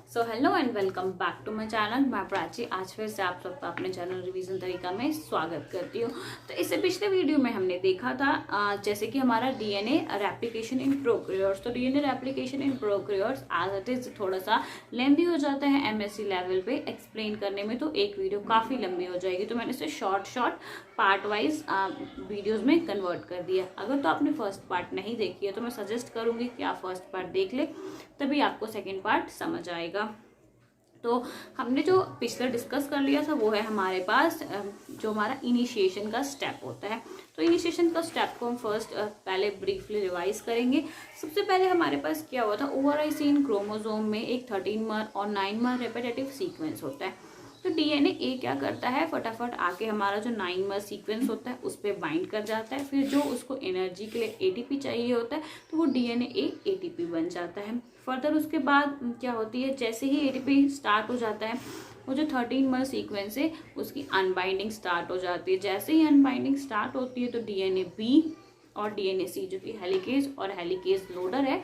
So hello and welcome back to my channel. मैं प्राची आज फिर से आप सबका अपने चैनल रिवीजन तरीका में स्वागत करती हूँ। तो इससे पिछले वीडियो में हमने देखा था जैसे कि हमारा डीएनए रेप्लिकेशन इन प्रोकैरियोट्स। तो DNA replication in prokaryotes as it is थोड़ा सा लेंथी हो जाता है एमएससी लेवल पे एक्सप्लेन करने में, तो एक वीडियो काफ़ी लंबी हो जाएगी। तो मैंने इसे शॉर्ट पार्ट वाइज वीडियोज़ में कन्वर्ट कर दिया। अगर तो आपने फर्स्ट पार्ट नहीं देखी है तो मैं सजेस्ट करूँगी कि आप फर्स्ट पार्ट देख ले, तभी आपको सेकेंड पार्ट समझ आएगा। तो हमने जो पिछले डिस्कस कर लिया था वो है हमारे पास जो हमारा इनिशिएशन का स्टेप होता है। तो इनिशिएशन का स्टेप को हम फर्स्ट पहले ब्रीफली रिवाइज करेंगे। सबसे पहले हमारे पास क्या हुआ था, ओवरआइसिन क्रोमोसोम में एक 13 और 9 रेपिटेटिव सीक्वेंस होता है। तो डीएनए ए क्या करता है, फटाफट आके हमारा जो 9 सीक्वेंस होता है उस पर बाइंड कर जाता है। फिर जो उसको एनर्जी के लिए एटीपी चाहिए होता है तो वो डीएनए ए एटीपी बन जाता है। फर्दर उसके बाद क्या होती है, जैसे ही एटीपी स्टार्ट हो जाता है वो जो 13 सीक्वेंस है उसकी अनबाइंडिंग स्टार्ट हो जाती है। जैसे ही अनबाइंडिंग स्टार्ट होती है तो डीएनए बी और डीएनए सी जो कि हेलिकेज और हेलिकेज लोडर है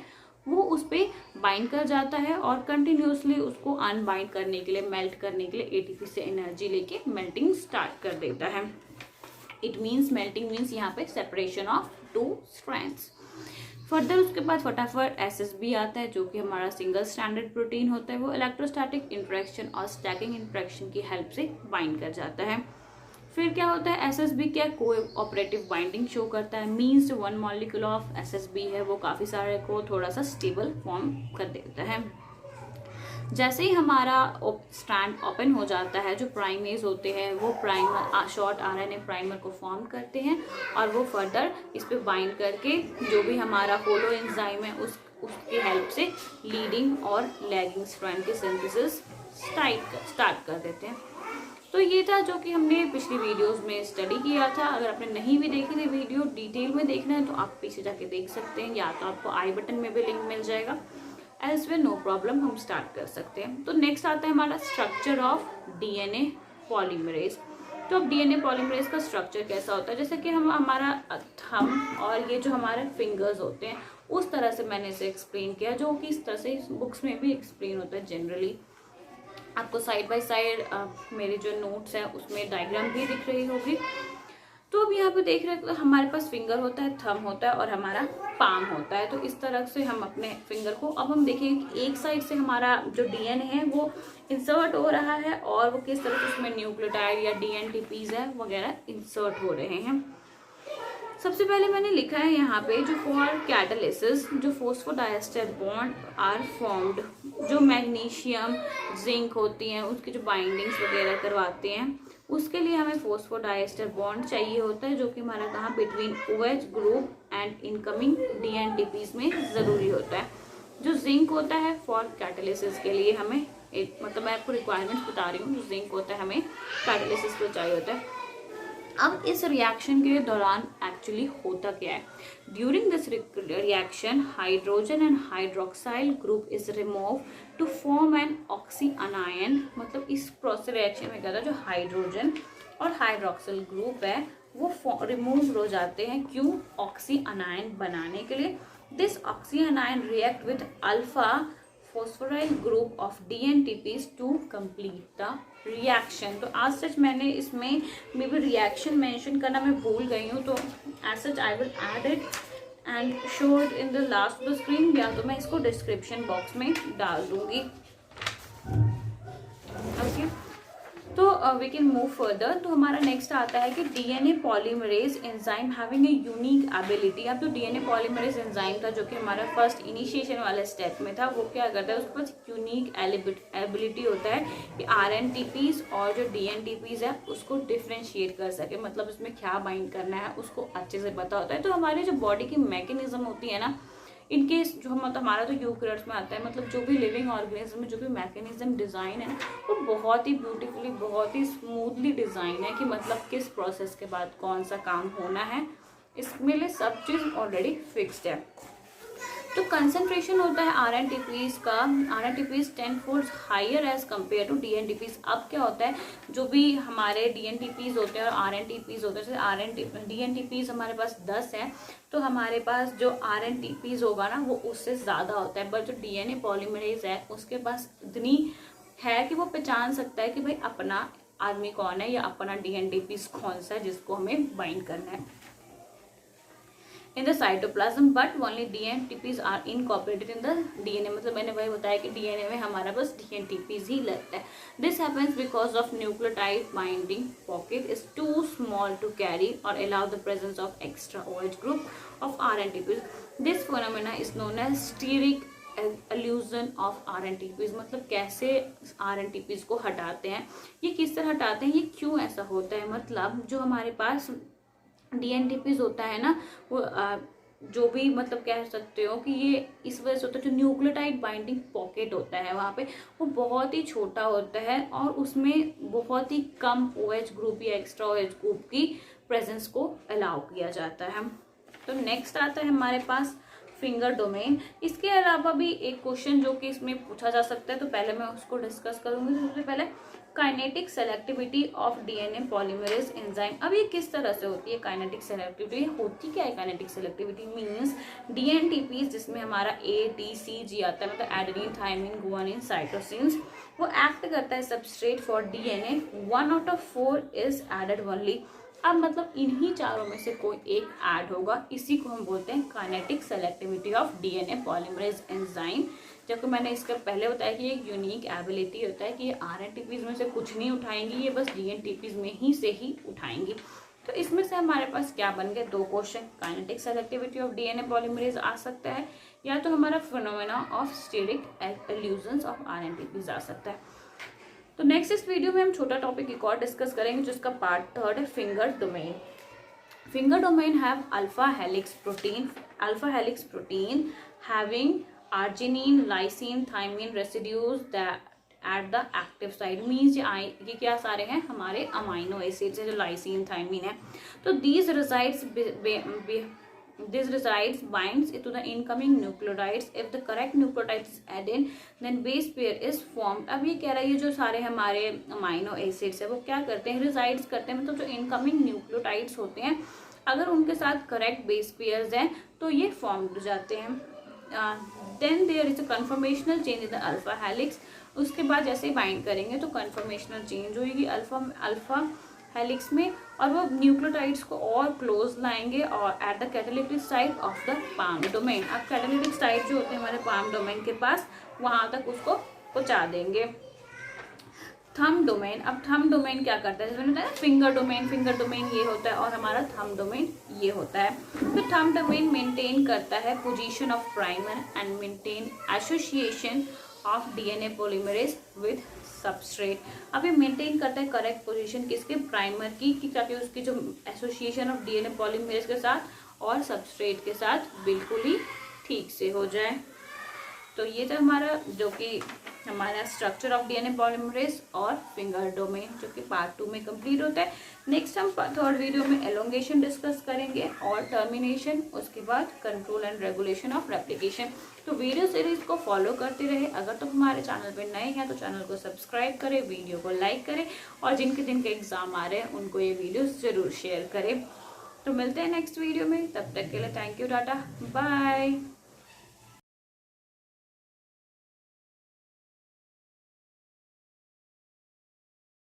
वो उस पर बाइंड कर जाता है और कंटिन्यूसली उसको अनबाइंड करने के लिए, मेल्ट करने के लिए एटीपी से एनर्जी लेके मेल्टिंग स्टार्ट कर देता है। इट मीन्स मेल्टिंग मीन्स यहाँ पे separation of two strands. Further उसके बाद फटाफट एसएसबी आता है जो कि हमारा सिंगल स्टैंडर्ड प्रोटीन होता है। वो इलेक्ट्रोस्टैटिक इंटरेक्शन और स्टैकिंग इंटरेक्शन की हेल्प से बाइंड कर जाता है। फिर क्या होता है, एसएसबी क्या कोऑपरेटिव बाइंडिंग शो करता है। मीन्स जो 1 मॉलिक्यूल ऑफ एसएसबी है वो काफ़ी सारे को थोड़ा सा स्टेबल फॉर्म कर देता है। जैसे ही हमारा स्ट्रैंड ओपन हो जाता है, जो प्राइमेज होते हैं वो प्राइमर शॉर्ट आरएनए प्राइमर को फॉर्म करते हैं और वो फर्दर इस पे बाइंड करके जो भी हमारा होलो एंजाइम है उसकी हेल्प से लीडिंग और लैगिंग स्ट्रैंड के सिंथेसिस स्टार्ट कर देते हैं। तो ये था जो कि हमने पिछली वीडियोस में स्टडी किया था। अगर आपने नहीं भी देखी थी वीडियो, डिटेल में देखना है तो आप पीछे जाके देख सकते हैं, या तो आपको आई बटन में भी लिंक मिल जाएगा। एज वेल नो प्रॉब्लम, हम स्टार्ट कर सकते हैं। तो नेक्स्ट आता है हमारा स्ट्रक्चर ऑफ डीएनए पॉलीमरेज। तो अब डीएनए पॉलीमरेज का स्ट्रक्चर कैसा होता है, जैसे कि हम हमारा थंब और ये जो हमारे फिंगर्स होते हैं उस तरह से मैंने इसे एक्सप्लेन किया, जो कि इस तरह से बुक्स में भी एक्सप्लेन होता है। जनरली आपको साइड बाय साइड मेरे जो नोट्स हैं उसमें डायग्राम भी दिख रही होगी। तो अब यहाँ पे देख रहे हैं तो हमारे पास फिंगर होता है, थंब होता है और हमारा पाम होता है। तो इस तरह से हम अपने फिंगर को, अब हम देखेंगे कि एक साइड से हमारा जो डीएनए है वो इंसर्ट हो रहा है और वो किस तरह से उसमें न्यूक्लियोटाइड या डीएनटीपीज है वगैरह इंसर्ट हो रहे हैं। सबसे पहले मैंने लिखा है यहाँ पे जो फॉर कैटालिसिस जो फोस्फोडाइएस्टर बॉन्ड आर फॉर्म्ड, जो मैग्नीशियम जिंक होती हैं उसकी जो बाइंडिंग्स वगैरह करवाते हैं उसके लिए हमें फोस्फोडाइएस्टर बॉन्ड चाहिए होता है, जो कि हमारा कहाँ between OH group and incoming dNTPs में ज़रूरी होता है। जो जिंक होता है फॉर कैटालिसिस के लिए हमें मतलब मैं आपको रिक्वायरमेंट्स बता रही हूँ, जो जिंक होता है हमें कैटालिसिस को चाहिए होता है। अब इस रिएक्शन के दौरान एक्चुअली होता क्या है, during this reaction hydrogen and hydroxyl group is remove to form an oxy anion. मतलब इस प्रोसेस रिएक्शन में क्या था, जो हाइड्रोजन और हाइड्रोक्साइल ग्रुप है वो रिमूव हो जाते हैं। क्यों? ऑक्सी अनायन बनाने के लिए। This oxy anion react with alpha phosphoryl group of dNTPs to complete the reaction. तो आज सच मैंने इसमें मे बी रिएक्शन मेंशन करना मैं भूल गई हूँ, तो as such I will add it and show it in the last of the screen, या तो मैं इसको डिस्क्रिप्शन बॉक्स में डाल दूंगी। ओके, तो वी कैन मूव फर्दर। तो हमारा नेक्स्ट आता है कि DNA polymerase enzyme having a unique ability. अब जो डीएनए पॉलीमरेज एंजाइम था जो कि हमारा फर्स्ट इनिशिएशन वाले स्टेप में था, वो क्या करता है, उसके पास यूनिक एबिलिटी होता है कि आरएनटीपीज और जो डीएनटीपीज है उसको डिफ्रेंशिएट कर सके, मतलब इसमें क्या बाइंड करना है उसको अच्छे से पता होता है। तो हमारी जो बॉडी की मैकेनिज्म होती है ना, इनकेस जो मतलब हमारा तो यूकैरियोट्स में आता है, मतलब जो भी लिविंग ऑर्गेनिज्म में जो भी मैकेनिज्म डिज़ाइन है वो बहुत ही ब्यूटीफुली, बहुत ही स्मूथली डिज़ाइन है कि मतलब किस प्रोसेस के बाद कौन सा काम होना है, इसमें लिए सब चीज़ ऑलरेडी फिक्स्ड है। तो कंसंट्रेशन होता है RNTPs का, RNTPs 10 fold higher as compare to DNTPs। अब क्या होता है, जो भी हमारे DNTPs होते हैं और RNTPs होते हैं, जैसे DNTPs हमारे पास 10 है, तो हमारे पास जो RNTPs होगा ना वो उससे ज़्यादा होता है। बट जो DNA पॉलीमरेज है उसके पास इतनी है कि वो पहचान सकता है कि भाई अपना आदमी कौन है या अपना DNTPs कौन सा है जिसको हमें बाइंड करना है in the cytoplasm, but only DNTPs are incorporated in the DNA। मतलब मैंने वही बताया कि DNA में हमारा बस DNTPs ही लगता है। This happens because of nucleotide binding pocket is too small to carry और allow the presence of extra OH group of RNTPs। This phenomena is known as steric allusion of RNTPs। मतलब कैसे RNTPs को हटाते हैं, ये किस तरह हटाते हैं, ये क्यों ऐसा होता है। मतलब जो हमारे पास DNTPs होता है ना, वो जो भी मतलब कह सकते हो कि ये इस वजह से होता है, जो न्यूक्लियोटाइड बाइंडिंग पॉकेट होता है वहाँ पे वो बहुत ही छोटा होता है और उसमें बहुत ही कम OH ग्रुप या एक्स्ट्रा OH ग्रुप की प्रेजेंस को अलाउ किया जाता है। तो नेक्स्ट आता है हमारे पास फिंगर डोमेन। इसके अलावा भी एक क्वेश्चन जो कि इसमें पूछा जा सकता है, तो पहले मैं उसको डिस्कस करूंगी। सबसे पहले kinetic selectivity of DNA polymerase enzyme. अब ये किस तरह से होती है काइनेटिक सेलेक्टिविटी, होती क्या है काइनेटिक सेलेक्टिविटी मींस DNTPs जिसमें हमारा A T C G आता है, मतलब एडेनिन थाइमिन गुआनिन साइटोसिन्स, वो एक्ट करता है substrate for DNA। 1 out of 4 is added only. अब मतलब इन्हीं चारों में से कोई एक ऐड होगा, इसी को हम बोलते हैं kinetic selectivity of DNA polymerase enzyme. जबकि मैंने इसका पहले बताया कि एक यूनिक एबिलिटी होता है कि ये RNTPs में से कुछ नहीं उठाएंगी, ये बस DNTPs में ही से ही उठाएंगी। तो इसमें से हमारे पास क्या बन गए, 2 question. Kinetic selectivity of DNA polymerase आ सकता है, या तो हमारा phenomena of steric allusions of RNTPs आ सकता है। तो नेक्स्ट इस वीडियो में हम छोटा टॉपिक एक और डिस्कस करेंगे जिसका पार्ट 3 है finger domain. Finger domain have alpha helix protein having arginine, lysine, thymine residues that at the active site means ये क्या सारे हैं हमारे अमाइनो एसिड्स है जो लाइसिन थाइमिन है। तो these resides binds to the incoming nucleotides. If the correct nucleotide is added then base pair is formed। अब ये कह रहा है ये जो सारे हमारे अमाइनो एसिड्स है वो क्या करते हैं, रिजाइड्स करते हैं, मतलब जो इनकमिंग न्यूक्लियोटाइड्स होते हैं अगर उनके साथ करेक्ट बेस पेयर्स हैं तो ये फॉर्म हो जाते हैं। Then there is a conformational change in the alpha helix. उसके बाद जैसे ही बाइंड करेंगे तो कन्फर्मेशनल चेंज होगी अल्फा हेलिक्स में और वो न्यूक्लियोटाइड्स को और क्लोज लाएंगे और at the catalytic site of the palm domain. अब कैटालिटिक साइट जो होते हैं हमारे पाम डोमेन के पास वहां तक उसको पहुंचा देंगे। थंब डोमेन, अब थंब डोमेन क्या करता है, जैसे मैंने बताया फिंगर डोमेन ये होता है और हमारा थंब डोमेन ये होता है। तो थंब डोमेन मेंटेन करता है position of primer and maintain association of DNA polymerase with substrate. अब ये मेंटेन करता है करेक्ट पोजीशन किसके, प्राइमर की, ताकि उसकी जो एसोसिएशन ऑफ DNA पॉलीमरेज के साथ और सबस्ट्रेट के साथ बिल्कुल ही ठीक से हो जाए। तो ये था हमारा जो कि हमारा स्ट्रक्चर ऑफ DNA पॉलीमरेज और फिंगर डोमेन जो कि पार्ट 2 में कंप्लीट होता है। नेक्स्ट हम 3rd वीडियो में एलोंगेशन डिस्कस करेंगे और टर्मिनेशन, उसके बाद control and regulation of replication. तो वीडियो सीरीज को फॉलो करते रहे। अगर तो हमारे चैनल पर नए हैं तो चैनल को सब्सक्राइब करें, वीडियो को लाइक करें और जिनके एग्जाम आ रहे हैं उनको ये वीडियो जरूर शेयर करें। तो मिलते हैं नेक्स्ट वीडियो में, तब तक के लिए थैंक यू, टाटा, बाय।